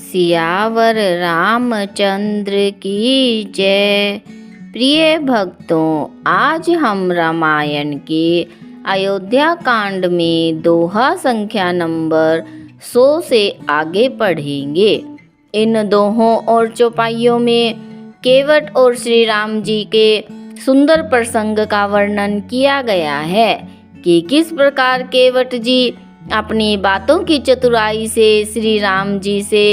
सियावर रामचंद्र की जय। प्रिय भक्तों, आज हम रामायण के अयोध्या कांड में दोहा संख्या नंबर 100 से आगे पढ़ेंगे। इन दोहों और चौपाइयों में केवट और श्री राम जी के सुंदर प्रसंग का वर्णन किया गया है कि किस प्रकार केवट जी अपनी बातों की चतुराई से श्री राम जी से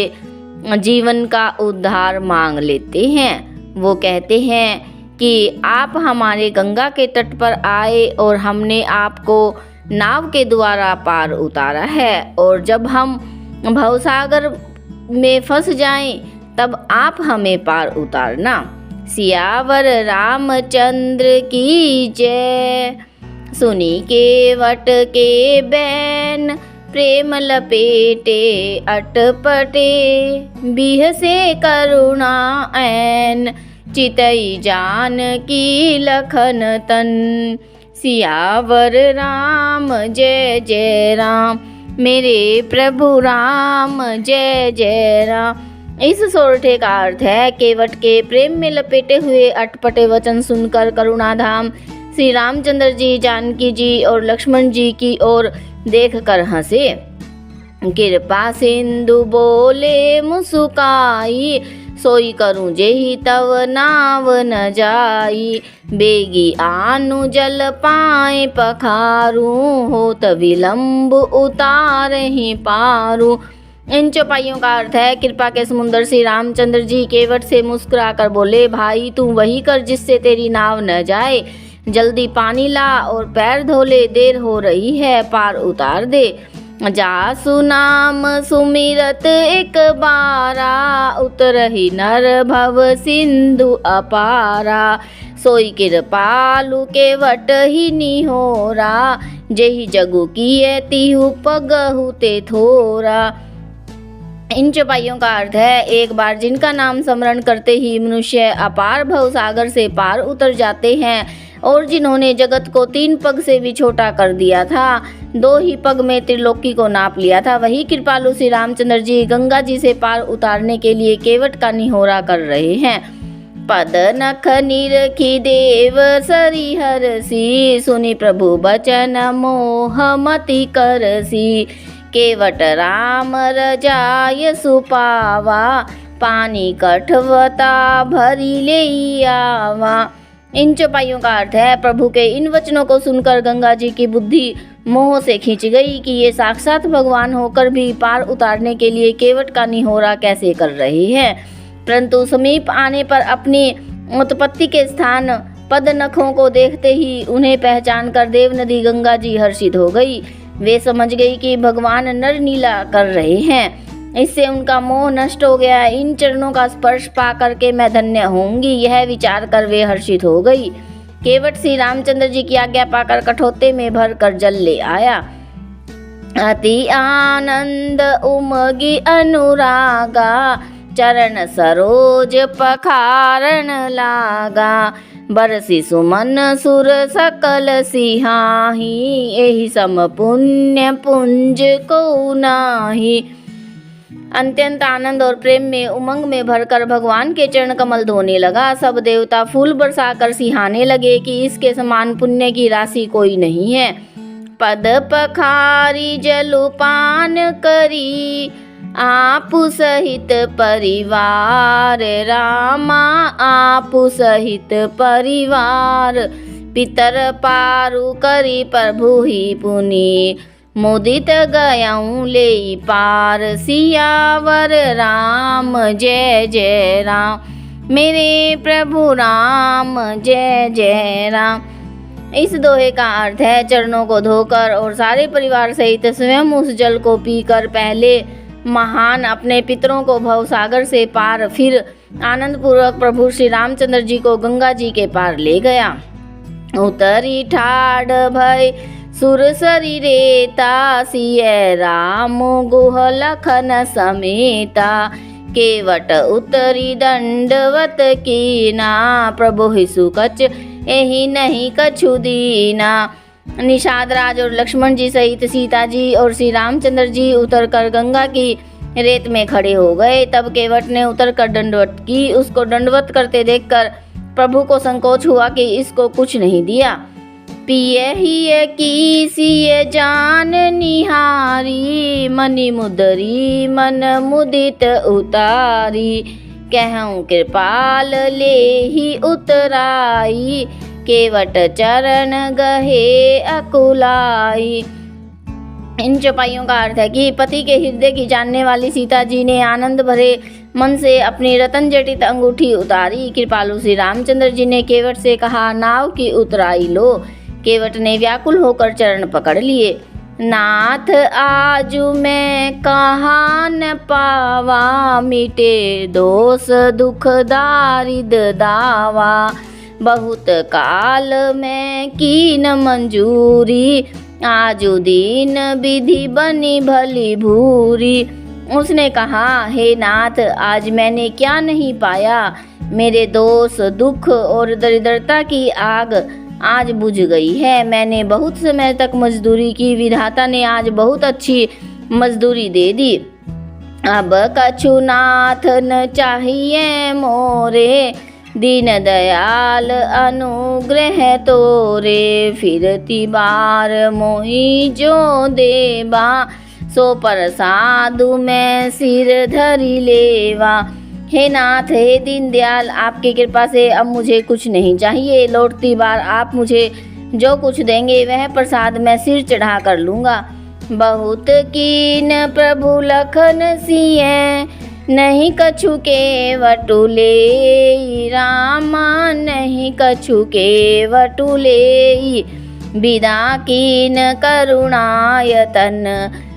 जीवन का उद्धार मांग लेते हैं। वो कहते हैं कि आप हमारे गंगा के तट पर आए और हमने आपको नाव के द्वारा पार उतारा है, और जब हम भवसागर में फंस जाएं तब आप हमें पार उतारना। सियावर रामचंद्र की जय। सुनी केवट के बैन, प्रेम लपेटे अटपटे, बिहसे करुणा ऐन, चितई जान की लखन तन। सियावर राम जय जय राम, मेरे प्रभु राम जय जय राम। इस सोरठे का अर्थ है केवट के प्रेम में लपेटे हुए अटपटे वचन सुनकर करुणाधाम श्री रामचंद्र जी जानकी जी और लक्ष्मण जी की ओर देख कर हंसे। कृपा सिंधु बोले मुस्काई, सोई करूं जेहि तव नाव न जाई, बेगी आनु जल पाए पखारूं, होत विलंब उतारहि पारूं। इन चौपाइयों का अर्थ है कृपा के समुद्र श्री रामचंद्र जी केवट से मुस्कुरा कर बोले, भाई तू वही कर जिससे तेरी नाव न जाए, जल्दी पानी ला और पैर धो ले, देर हो रही है, पार उतार दे। जासु नाम सुमिरत एक बारा, उतरहि नर भव सिंधु अपारा, सोई कृपालु केवट ही निहोरा, जेहि जगु किए तिहु पगहु ते थोरा। इन चौपाइयों का अर्थ है एक बार जिनका नाम स्मरण करते ही मनुष्य अपार भव सागर से पार उतर जाते हैं, और जिन्होंने जगत को 3 पग से भी छोटा कर दिया था, 2 ही पग में त्रिलोकी को नाप लिया था, वही कृपालु श्री रामचंद्र जी गंगा जी से पार उतारने के लिए केवट का निहोरा कर रहे हैं। पद नख निरखी देव सरिहर सी, सुनि प्रभु बचन मोह मति करसी, केवट राम रजाय सुपावा, पानी कठवता भरी ले आवा। इन चौपाइयों का अर्थ है प्रभु के इन वचनों को सुनकर गंगा जी की बुद्धि मोह से खींच गई कि ये साक्षात भगवान होकर भी पार उतारने के लिए केवट का निहोरा कैसे कर रहे हैं। परंतु समीप आने पर अपनी उत्पत्ति के स्थान पद नखों को देखते ही उन्हें पहचान कर देव नदी गंगा जी हर्षित हो गई। वे समझ गई कि भगवान नर नीला कर रहे हैं, इससे उनका मोह नष्ट हो गया। इन चरणों का स्पर्श पा करके मैं धन्य होंगी, यह विचार कर वे हर्षित हो गई। केवट श्री रामचंद्र जी की आज्ञा पाकर कठोते में भर कर जल ले आया। अति आनंद उमगी अनुरागा, चरण सरोज पखारण लागा, बरसी सुमन सुर सकल सिहाही, एहि सम पुण्य पुंज को नाही। अत्यंत आनंद और प्रेम में उमंग में भरकर भगवान के चरण कमल धोने लगा। सब देवता फूल बरसाकर सिहाने लगे कि इसके समान पुण्य की राशि कोई नहीं है। पद पखारी जलपान करी, आपु सहित परिवार, रामा आपु सहित परिवार, पितर पारु करी प्रभु ही पुनि, मुदित गयाऊं ले पार। सियावर राम जय जय राम, मेरे प्रभु राम जय जय राम। इस दोहे का अर्थ है चरणों को धोकर और सारे परिवार सहित स्वयं उस जल को पीकर पहले महान अपने पितरों को भवसागर से पार, फिर आनंद पूर्वक प्रभु श्री रामचंद्र जी को गंगा जी के पार ले गया। उतरी ठाड़ भय सुरसरी रेता, सिय राम गुह लखन समेता, केवट उतरी दंडवत कीना, प्रभु ही सुकच एहि नहीं कछु दीना। निषाद राज और लक्ष्मण जी सहित सीता जी और श्री रामचंद्र जी उतरकर गंगा की रेत में खड़े हो गए। तब केवट ने उतरकर दंडवत की। उसको दंडवत करते देखकर प्रभु को संकोच हुआ कि इसको कुछ नहीं दिया। पिए ही की सिय जान निहारी, मनि मुदरी मन मुदित उतारी। कहूँ कृपाल ले ही उतराई, केवट चरण गहे अकुलाई। इन चौपाइयों का अर्थ है कि पति के हृदय की जानने वाली सीता जी ने आनंद भरे मन से अपनी रतन जटित अंगूठी उतारी। कृपालु श्री रामचंद्र जी ने केवट से कहा, नाव की उतराई लो। केवट ने व्याकुल होकर चरण पकड़ लिए। नाथ आजू मैं कहाँ न पावा, मिटे दोष दुख दारिद दावा। बहुत काल में कीन मंजूरी, आजू दीन विधि बनी भली भूरी। उसने कहा, हे नाथ, आज मैंने क्या नहीं पाया। मेरे दोष दुख और दरिद्रता की आग आज बुझ गई है। मैंने बहुत समय तक मजदूरी की, विधाता ने आज बहुत अच्छी मजदूरी दे दी। अब कछु नाथ न चाहिए मोरे, दीन दयाल अनुग्रह तोरे। फिरती बार मोही जो देवा, सो प्रसादु मैं सिर धरी लेवा। हे नाथ, हे दीनदयाल, आपकी कृपा से अब मुझे कुछ नहीं चाहिए। लौटती बार आप मुझे जो कुछ देंगे वह प्रसाद मैं सिर चढ़ा कर लूँगा। बहुत कीन प्रभु लखन सिय, नहीं कछु के वटुले। रामा नहीं कछु के वटुले, विदा कीन करुणायतन,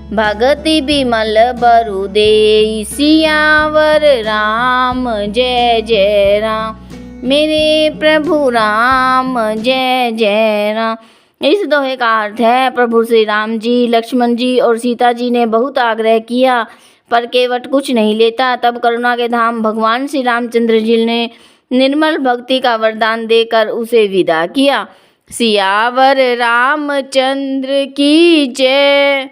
भगति बिमल बरु दे। सियावर राम जय जय राम, मेरे प्रभु राम जय जय राम। इस दोहे का अर्थ है, प्रभु श्री राम जी, लक्ष्मण जी और सीता जी ने बहुत आग्रह किया पर केवट कुछ नहीं लेता। तब करुणा के धाम भगवान श्री रामचंद्र जी ने निर्मल भक्ति का वरदान देकर उसे विदा किया। सियावर रामचंद्र की जय।